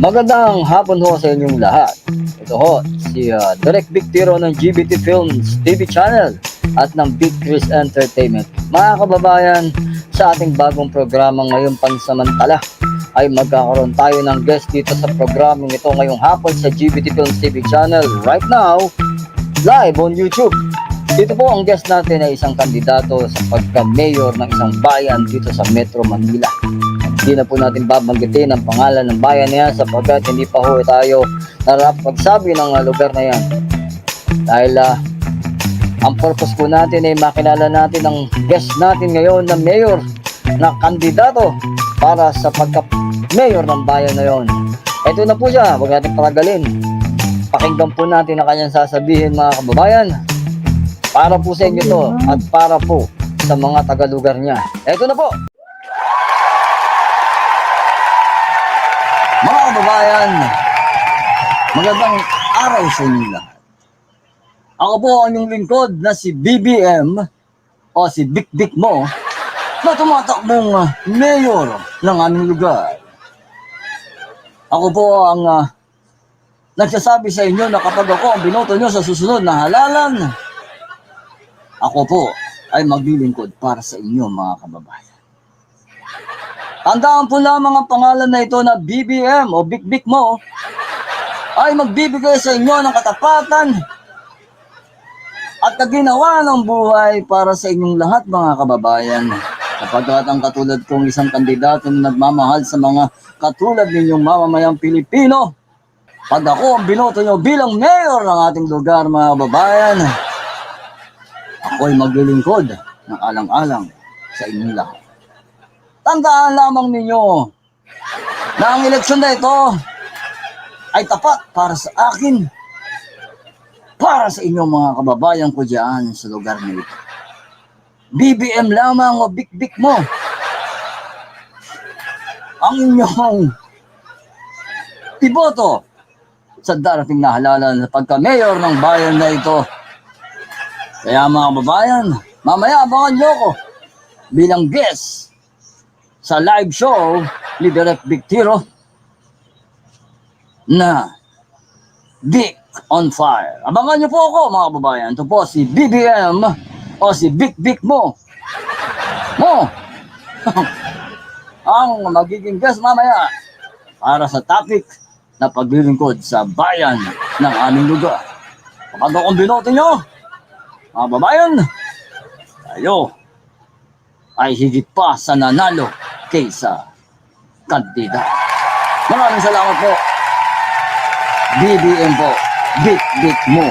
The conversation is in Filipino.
Magandang hapon ho sa inyong lahat. Ito ho, si Direk Vic Tiro ng GBT Films TV channel at ng Big Chris Entertainment. Mga kababayan, sa ating bagong programa ngayong pansamantala ay magkakaroon tayo ng guest dito sa programang ito ngayong hapon sa GBT Films TV channel. Right now, live on YouTube. Dito po ang guest natin ay isang kandidato sa pagka-mayor ng isang bayan dito sa Metro Manila. Hindi na po natin babanggitin ang pangalan ng bayan niya sapagkat hindi pa ho tayo narapagsabi ng lugar na yan. Dahil ang purpose po natin ay makilala natin ang guest natin ngayon na mayor na kandidato para sa pagka-mayor ng bayan na yon. Ito na po siya, huwag natin paragalin. Pakinggan po natin ang kanyang sasabihin mga kababayan. Para po sa inyo to at para po sa mga taga-lugar niya. Ito na po. Mga kababayan, magandang araw sa inyo lahat. Ako po ang inyong lingkod na si BBM o si Vic Vic mo na tumatakbong mayor ng aming lugar. Ako po ang nagsasabi sa inyo na kapag ako ang binoto nyo sa susunod na halalan, ako po ay maglilingkod para sa inyo mga kababayan. Tandaan po lamang ang pangalan na ito na BBM o Vic Vic mo ay magbibigay sa inyo ng katapatan at kaginawa ng buhay para sa inyong lahat mga kababayan. Kapagkat ang katulad kong isang kandidato na nagmamahal sa mga katulad ninyong mamamayang Pilipino, pag ako ang binoto nyo bilang mayor ng ating lugar mga kababayan, ako'y maglilingkod ng alang-alang sa inyong lahat. Tandaan lamang ninyo na ang eleksyon na ito ay tapat para sa akin, para sa inyong mga kababayan ko dyan sa lugar na ito. BBM lamang o Vic Vic mo ang inyong iboto sa darating na halalan na pagka-mayor ng bayan na ito. Kaya mga kababayan, mamaya abangan nyo ko bilang guest sa live show ni Direk Vic Tiro na Vic on Fire. Abangan nyo po ako mga kababayan. Ito po si BBM o si Vic Vic mo. Ang magiging guest mamaya para sa topic na paglilingkod sa bayan ng aming lugar. Kapag akong binoto nyo, mga kababayan, tayo ay higit pa sa nanalo kaysa kandidato. Maraming salamat po. BBM po. Vic Vic mo.